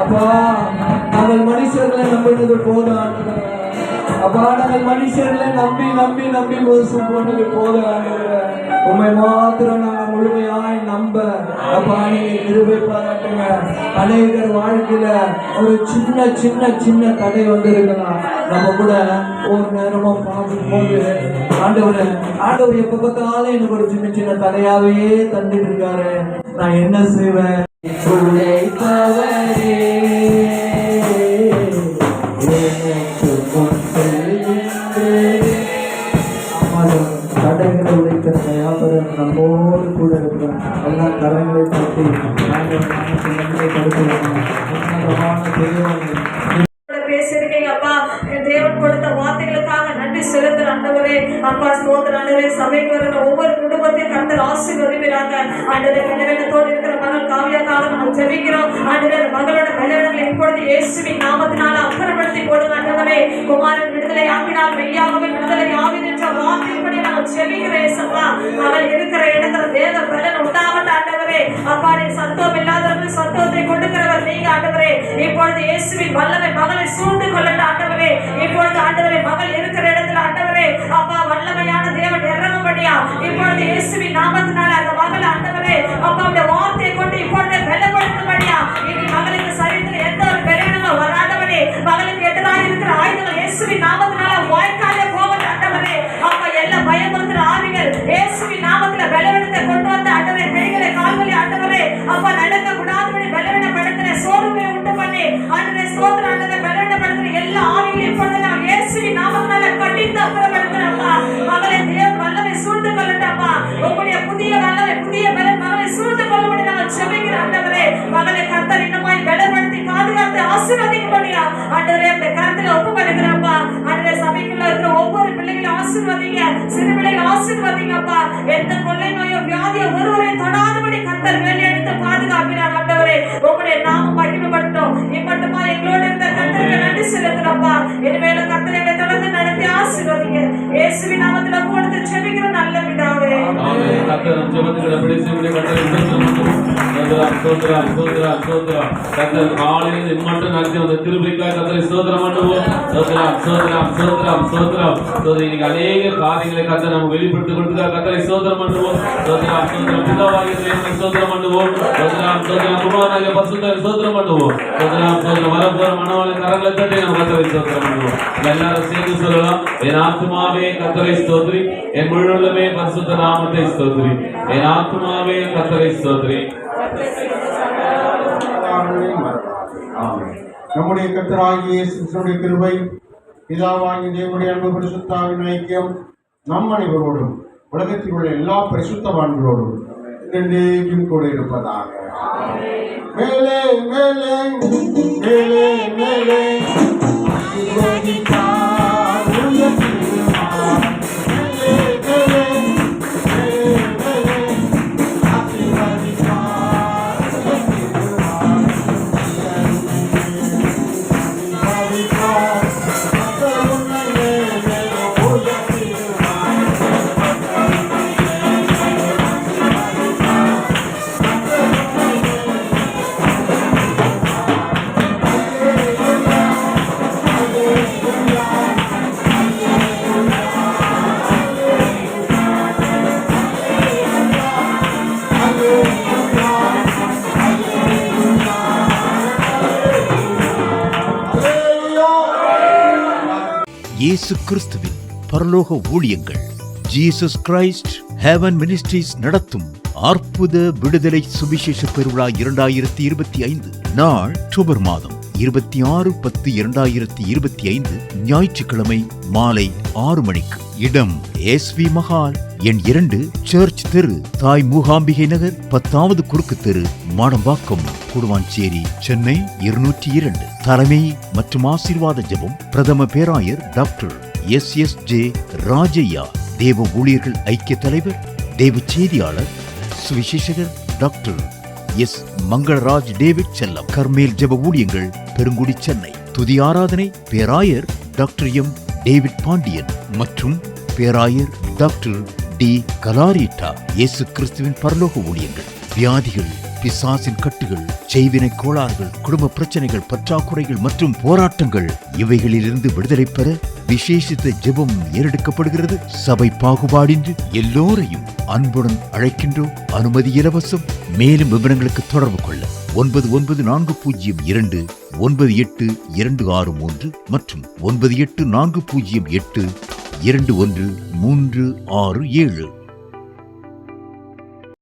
அப்பா நாங்கள் மனுஷர்களை நம்பினது போதும். அப்பா நாங்கள் மனுஷர்களை நம்பி நம்பி நம்பி மோசம் போனது போதும். உண்மை மாத்திரம் நாங்கள் முழுமையாய் நம்ப அப்பா நீங்க கிருபை பாராட்டுங்க. அநேகர் வாழ்க்கையில ஒரு சின்ன சின்ன சின்ன தடை வந்திருக்கலாம். நம்ம கூட ஒரு நேரமும் பார்க்கும் போது ஆண்டவர் எப்ப பார்த்தாலும் எனக்கு ஒரு சின்ன சின்ன தடையாவே தந்துட்டு இருக்காரு. நான் என்ன செய்வேன்? தடைகளை உடைக்கிற வியாபாரம் நம்மோடு கூட இருக்கிறோம். எல்லா கரங்களை தட்டி பேசிருக்கீங்க அப்பா. தேவன் கொடுத்த வார்த்தைகளுக்காக நன்றி செலுத்துற ஆண்டவரே. அப்பா ஸ்தோத்திர ஆண்டவரே. சபைக்கு வருகிற ஒவ்வொரு குடும்பத்தையும் கர்த்தர் ஆசீர்வதிக்கிறாங்க. ஆண்டவரே கண்ணவேலத்தோடு இருக்கிற மகள் காவியாக்காக நம்ம ஜெபிக்கிறோம். ஆண்டவரே மகளோட இயேசுவின் நாமத்தினால அப்புறப்படுத்தி போடுங்க ஆண்டவரே. குமாரன் விடுதலை ஆக்கினால் மெய்யாகவே விடுதலை ஆவின் என்ற வார்த்தைப்படி நாங்கள் செபிக்கிறேன் ஏசப்பா. அவள் இருக்கிற இடத்துல தேவ பலன் உண்டாகட்டும் ஆண்டவரே. அப்பா நீ சத்தம் இல்லாதவர்கள் சத்தத்தை கொடுக்கிறவர் நீங்க ஆண்டவரே. இப்பொழுது இயேசுவின் வல்லமை மகளை சூழ்ந்து கொள்ளட்டும் ஆண்டவரே. இப்பொழுது ஆண்டவரே மகள் இருக்கிற இடத்துல ஆண்டவரே அப்பா வல்லமையான தேவன் இறங்கும்படியா இப்பொழுது இயேசுவின் நாமத்தினால அந்த மகள் ஆண்டவரே அப்பாவுடைய வார்த்தையை கொண்டு இப்பொழுது பலப்படுத்தும்படியா இனி மகளுக்கு சரீரத்தில் எந்த ஒரு பலவீனமும் வராதபடி மகளுக்கு எதிராக இருக்கிற ஆயுதங்கள் இயேசுவின் நாமத்தினால வாய்க்காலே போகட்டும் ஆண்டவரே. அப்பா எல்லா பயமுறுத்துற ஆவிகள் இயேசுவின் நாமத்துல பலவீனத்தை கொண்டு வந்த ஆண்டவரே கைகளை கால்களை ஆண்டவரே அப்பா நடக்க கூடாதபடி பலவீனப்படுத்தின சோர்வை உண்டு பண்ணி ஆண்டவரே சோதனை ஆண்டவரை பலவீனப்படுத்தின எல்லா ஆவிகளையும் இப்பொழுது நான் இயேசுவின் நாமத்தினால கட்டித்து அப்புறப்படுத்துறப்பா. மகளை தேவன் வல்லமை சூழ்ந்து கொள்ளட்டப்பா. உங்களுடைய புதிய வல்லமை புதிய பலன் மகளை சூழ்ந்து கொள்ளும்படி நாங்கள் செபிக்கிற ஆண்டவரே. மகளை கர்த்தர் இன்னமாய் பலப்படுத்தி பாதுகாத்து ஆசீர்வதிக்கும்படியா ஆண்டவரே அந்த கருத்துல ஒப்பு கொடுக்கிறப்பா. ஆண்டவரே சபைக்குள்ள இருக்கிற ஒவ்வொரு பிள்ளைகளையும் ஆசீர்வதிங்க. சிறு பிள்ளைகளை ஆசீர்வதிங்கப்பா. எந்த கொள்ளை நோயோ வியாதியோ ஒருவரை தொடாதபடி கர்த்தர் வேலை எடுத்து பாதுகாக்கிறார் ஆண்டவரே. உங்களுடைய நாமம் மகிமைப்படட்டும். இப்பட்டுமா எங்களோடு இருந்த கர்த்தருக்கு நன்றி செலுத்துறப்பா. இனிமேலும் கர்த்தர் எங்களை தொடர்ந்து நடத்தி ஆசீர்வதிங்க. இயேசுவின் நாமத்துல கொடுத்து செபிக்கிற நல்ல பிதாவே. ஆமென். கர்த்தர் நம் ஜெபத்துக்கு அப்படியே கர்த்தர் காலையில் இம்மட்டும் நடத்தி வந்த திருப்பதிக்காக கர்த்தரை ஸ்தோத்திரம் பண்ணுவோம். ஸ்தோத்திரம் ஸ்தோத்திரம் ஸ்தோத்திரம் ஸ்தோத்திரம். இன்னைக்கு அநேக காரியங்களை கர்த்தர் நம்ம வெளிப்படுத்திக் கொடுத்துக்காக கர்த்தரை ஸ்தோத்திரம் பண்ணுவோம். ஸ்தோத்திரம் ஸ்தோத்திரம் பிதாவாகிய தேவனை ஸ்தோத்திரம் பண்ணுவோம். ஸ்தோத்திரம் ஸ்தோத்திரம் குமாரனாகிய பரிசுத்தரை ஸ்தோத்திரம் பண்ணுவோம். ஸ்தோத்திரம் ஸ்தோத்திரம் வரப்போற மனவாளன் கரங்களை தட்டி நம்ம கர்த்தரை ஸ்தோத்திரம் பண்ணுவோம். எல்லாரும் சேர்ந்து சொல்லலாம். என் ஆத்துமாவே கர்த்தரை ஸ்தோத்திரி, என் முழுவதுமே பரிசுத்த நாமத்தை ஸ்தோத்திரி. என் ஆத்துமாவே கர்த்தரை ஸ்தோத்திரி. நம்முடைய கர்த்தராகிய இயேசுவின் கிருபை, பிதாவாகிய தேவனுடைய அன்பு, பரிசுத்தாவின் ஐக்கியம் நம் அனைவரோடும் உலகத்தில் உள்ள எல்லா பரிசுத்தவான்களோடும் என்றென்றைக்கும் கூட இருப்பதாக. மேலே மேலே மேலே மேலே ஆசீர்வதிப்பார் உயர்த்திடுவார். மேலே மேலே மேலே மேலே ஆசீர்வதிப்பார் உயர்த்திடுவார். இயேசு கிறிஸ்துவின் பரலோக ஊழியங்கள் ஜீசஸ் கிரைஸ்ட் ஹெவன் மினிஸ்ட்ரீஸ் நடத்தும் அற்புத விடுதலை சுவிசேஷ பெருவிழா 2025 நாள் அக்டோபர் மாதம் 26/10/2025 ஞாயிற்றுக்கிழமை மாலை 6 மணிக்கு. இடம் எஸ்வி மஹால், எண் 2, சர்ச் தெரு, தாய் மூகாம்பிகை நகர், 10வது குறுக்கு தெரு, மாடம்பாக்கம், குடுவாஞ்சேரி, சென்னை 202. தலைமை மற்றும் ஆசீர்வாத ஜெபம் பிரதம பேராயர் டாக்டர் SSJ ராஜையா. தேவ ஊழியர்கள் ஐக்கிய தலைவர், தேவ செய்தியாளர் சுவிசேஷகர் டாக்டர் S மங்களராஜ் டேவிட் செல்லம். கர்மேல் ஜெப ஊழியங்கள் பெருங்குடி, சென்னை. துதி ஆராதனை பேராயர் டாக்டர் M டேவிட் பாண்டியன் மற்றும் பேராயர் டாக்டர் D கலாரிட்டா. இயேசு கிறிஸ்துவின் பரலோக ஊழியங்கள். வியாதிகள், பிசாசின் கட்டுகள், செய்வினை கோளாறுகள், குடும்ப பிரச்சனைகள், பற்றாக்குறைகள் மற்றும் போராட்டங்கள் இவைகளிலிருந்து விடுதலை பெற விசேஷித்த ஜெபம் ஏறெடுக்கப்படுகிறது. சபை பாகுபாடின்றி எல்லோரையும் அன்புடன் அழைக்கின்றோம். அனுமதி இலவசம். மேலும் விவரங்களுக்கு தொடர்பு கொள்ள 9940298263 மற்றும் 9840821367.